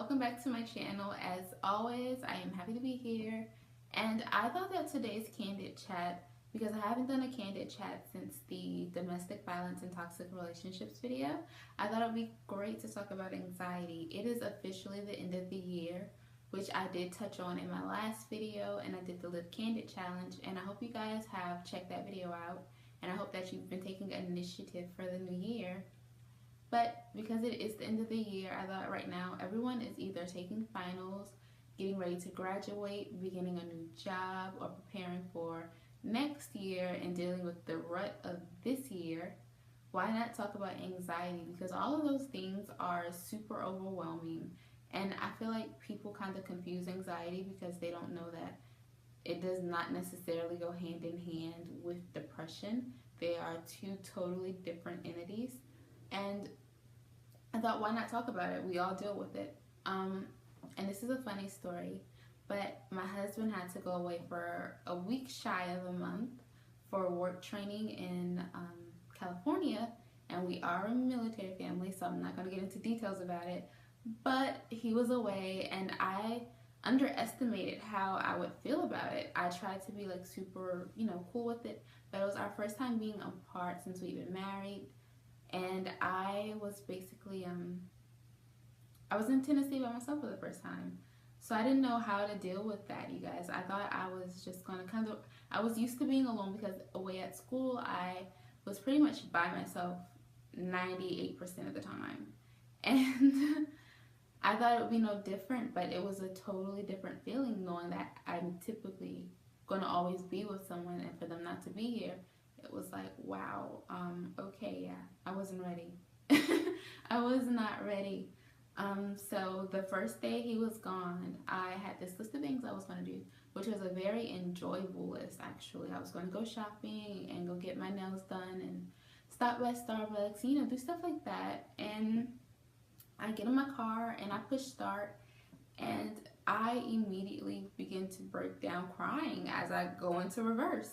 welcome back to my channel. As always, I am happy to be here, and I thought that today's candid chat, because I haven't done a candid chat since the domestic violence and toxic relationships video, I thought it would be great to talk about anxiety. It is officially the end of the year, which I did touch on in my last video, and I did the Live Candid challenge, and I hope you guys have checked that video out, and I hope that you've been taking initiative for the new year. But because it is the end of the year, I thought right now everyone is either taking finals, getting ready to graduate, beginning a new job, or preparing for next year and dealing with the rut of this year. Why not talk about anxiety? Because all of those things are super overwhelming. And I feel like people kind of confuse anxiety because they don't know that it does not necessarily go hand in hand with depression. They are two totally different entities. And I thought, why not talk about it? We all deal with it. And this is a funny story, but my husband had to go away for a week shy of a month for work training in California. And we are a military family, so I'm not going to get into details about it. But he was away, and I underestimated how I would feel about it. I tried to be like super, cool with it, but it was our first time being apart since we've been married. And I was basically, I was in Tennessee by myself for the first time. So I didn't know how to deal with that, you guys. I thought I was just going to I was used to being alone because away at school, I was pretty much by myself 98% of the time. And I thought it would be no different, but it was a totally different feeling knowing that I'm typically going to always be with someone, and for them not to be here. It was like, wow, okay, yeah, I wasn't ready. I was not ready. So the first day he was gone, I had this list of things I was going to do, which was a very enjoyable list, actually. I was going to go shopping and go get my nails done and stop by Starbucks, do stuff like that. And I get in my car and I push start, and I immediately begin to break down crying as I go into reverse.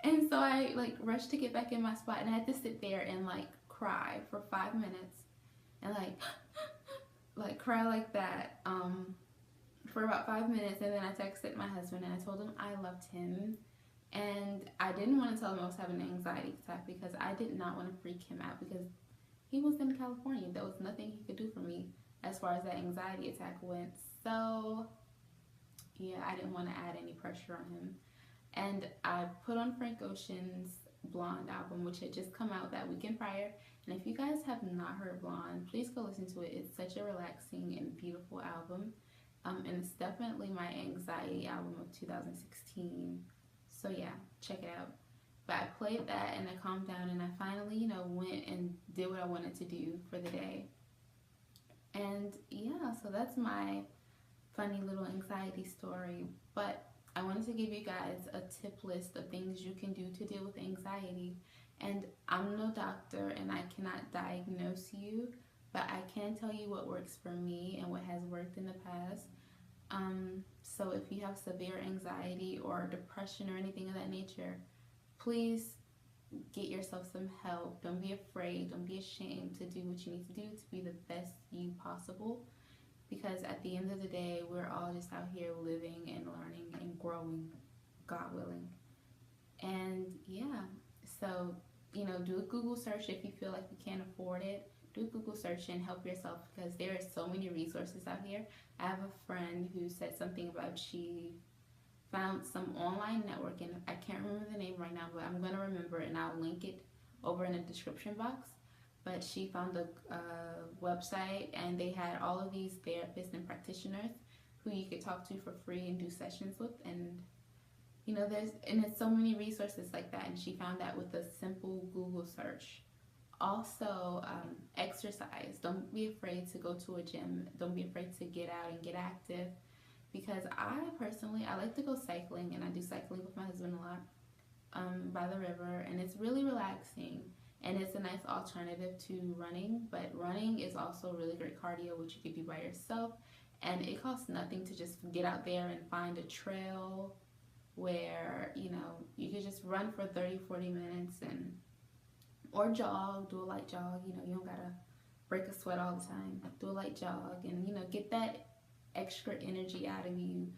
And so I rushed to get back in my spot, and I had to sit there and cry for 5 minutes and cry like that for about 5 minutes. And then I texted my husband and I told him I loved him, and I didn't want to tell him I was having an anxiety attack because I did not want to freak him out, because he was in California. There was nothing he could do for me as far as that anxiety attack went. So yeah, I didn't want to add any pressure on him. And I put on Frank Ocean's Blonde album, which had just come out that weekend prior. And if you guys have not heard Blonde, please go listen to it. It's such a relaxing and beautiful album. And it's definitely my anxiety album of 2016. So yeah, check it out. But I played that and I calmed down, and I finally, went and did what I wanted to do for the day. And yeah, so that's my funny little anxiety story. But I wanted to give you guys a tip list of things you can do to deal with anxiety. And I'm no doctor and I cannot diagnose you, but I can tell you what works for me and what has worked in the past. So if you have severe anxiety or depression or anything of that nature, please get yourself some help. Don't be afraid, don't be ashamed to do what you need to do to be the best you possible. Because at the end of the day, we're all just out here living and learning and growing, God willing. And yeah, so, do a Google search if you feel like you can't afford it. Do a Google search and help yourself, because there are so many resources out here. I have a friend who said something about she found some online network, and I can't remember the name right now, but I'm going to remember it and I'll link it over in the description box. But she found a website, and they had all of these therapists and practitioners who you could talk to for free and do sessions with. And there's so many resources like that, and she found that with a simple Google search. Also, exercise. Don't be afraid to go to a gym. Don't be afraid to get out and get active, because I personally like to go cycling, and I do cycling with my husband a lot by the river, and it's really relaxing. And it's a nice alternative to running, but running is also really great cardio, which you could do by yourself. And it costs nothing to just get out there and find a trail where, you could just run for 30-40 minutes or jog, do a light jog. You don't gotta break a sweat all the time. Do a light jog and, you know, get that extra energy out of you.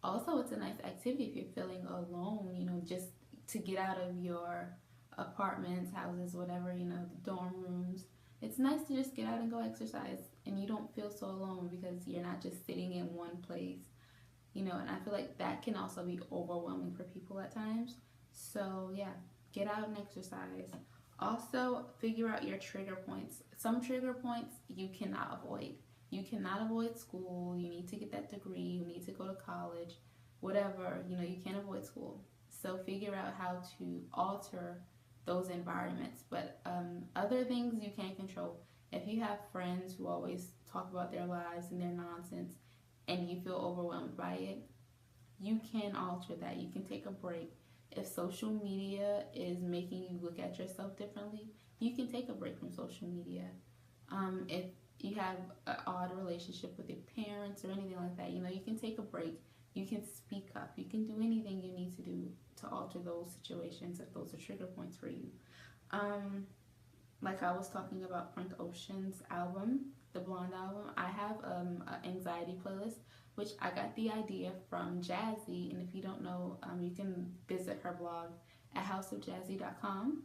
Also, it's a nice activity if you're feeling alone, you know, just to get out of your apartments, houses, whatever, you know, the dorm rooms. It's nice to just get out and go exercise, and you don't feel so alone because you're not just sitting in one place, you know, and I feel like that can also be overwhelming for people at times. So yeah, get out and exercise. Also, figure out your trigger points. Some trigger points you cannot avoid. You cannot avoid school. You need to get that degree. You need to go to college, whatever, you know, you can't avoid school. So figure out how to alter those environments. But other things you can't control. If you have friends who always talk about their lives and their nonsense and you feel overwhelmed by it, you can alter that. You can take a break. If social media is making you look at yourself differently, you can take a break from social media. If you have an odd relationship with your parents or anything like that, you know, you can take a break. You can speak up. You can do anything you need to do to alter those situations if those are trigger points for you. Like I was talking about Frank Ocean's album, the Blonde album, I have an anxiety playlist, which I got the idea from Jazzy. And if you don't know, you can visit her blog at houseofjazzy.com.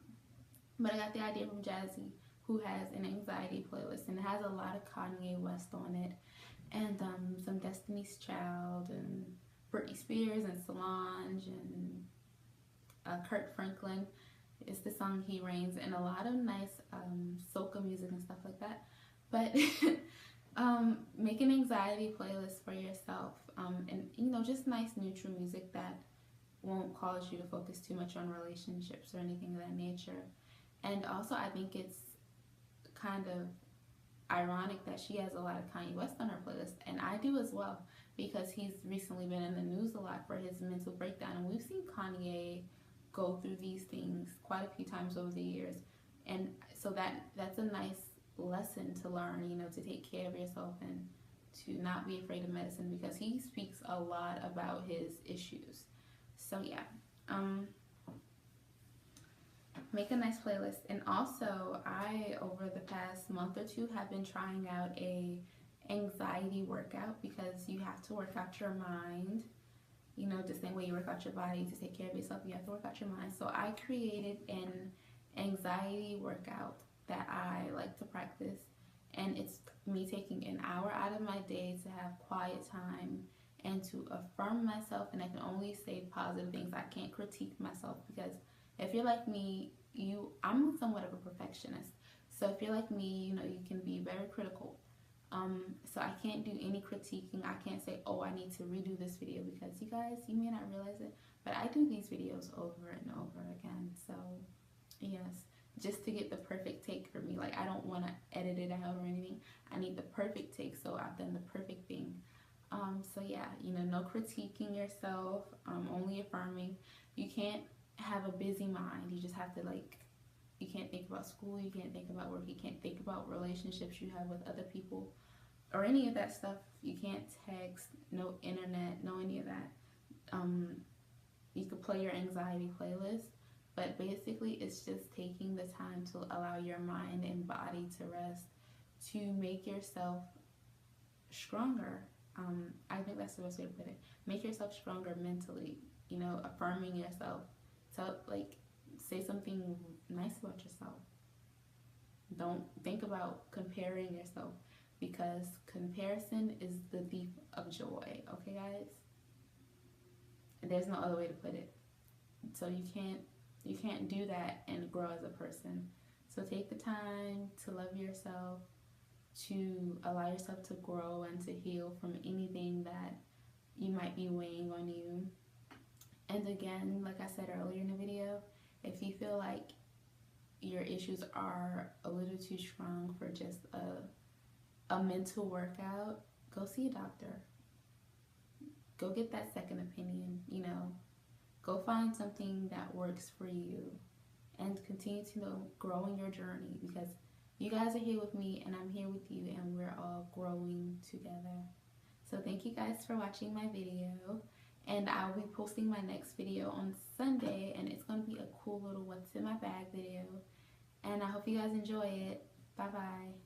But I got the idea from Jazzy, who has an anxiety playlist, and it has a lot of Kanye West on it, and some Destiny's Child, and Britney Spears, and Solange, and Kirk Franklin. It's the song He Reigns, and a lot of nice soca music and stuff like that. But make an anxiety playlist for yourself, and you know, just nice neutral music that won't cause you to focus too much on relationships or anything of that nature. And also, I think it's kind of ironic that she has a lot of Kanye West on her playlist, and I do as well, because he's recently been in the news a lot for his mental breakdown, and we've seen Kanye go through these things quite a few times over the years. And so that's a nice lesson to learn, you know, to take care of yourself and to not be afraid of medicine, because he speaks a lot about his issues. So yeah, make a nice playlist. And also, I over the past month or two have been trying out a anxiety workout, because you have to work out your mind, you know, the same way you work out your body to take care of yourself. You have to work out your mind. So I created an anxiety workout that I like to practice, and it's me taking an hour out of my day to have quiet time and to affirm myself. And I can only say positive things. I can't critique myself, because if you're like me, I'm somewhat of a perfectionist. So if you're like me, you know, you can be very critical. So I can't do any critiquing. I can't say, oh, I need to redo this video, because you guys, you may not realize it, but I do these videos over and over again. So yes, just to get the perfect take for me. Like, I don't want to edit it out or anything. I need the perfect take, so I've done the perfect thing. So yeah, you know, no critiquing yourself, only affirming. You can't have a busy mind. You just have to, like, you can't think about school, you can't think about work, you can't think about relationships you have with other people or any of that stuff. You can't text, no internet, no any of that. You could play your anxiety playlist, but basically it's just taking the time to allow your mind and body to rest, to make yourself stronger. I think that's the best way to put it. Make yourself stronger mentally, you know, affirming yourself. So, like, say something nice about yourself. Don't think about comparing yourself, because comparison is the thief of joy. Okay, guys? There's no other way to put it. So you can't do that and grow as a person. So take the time to love yourself, to allow yourself to grow and to heal from anything that you might be weighing on you. And again, like I said earlier in the video, if you feel like your issues are a little too strong for just a mental workout, go see a doctor. Go get that second opinion, you know. Go find something that works for you, and continue to grow in your journey, because you guys are here with me and I'm here with you, and we're all growing together. So thank you guys for watching my video, and I'll be posting my next video on Sunday, and it's going to be a cool little what's in my bag video, and I hope you guys enjoy it. Bye bye.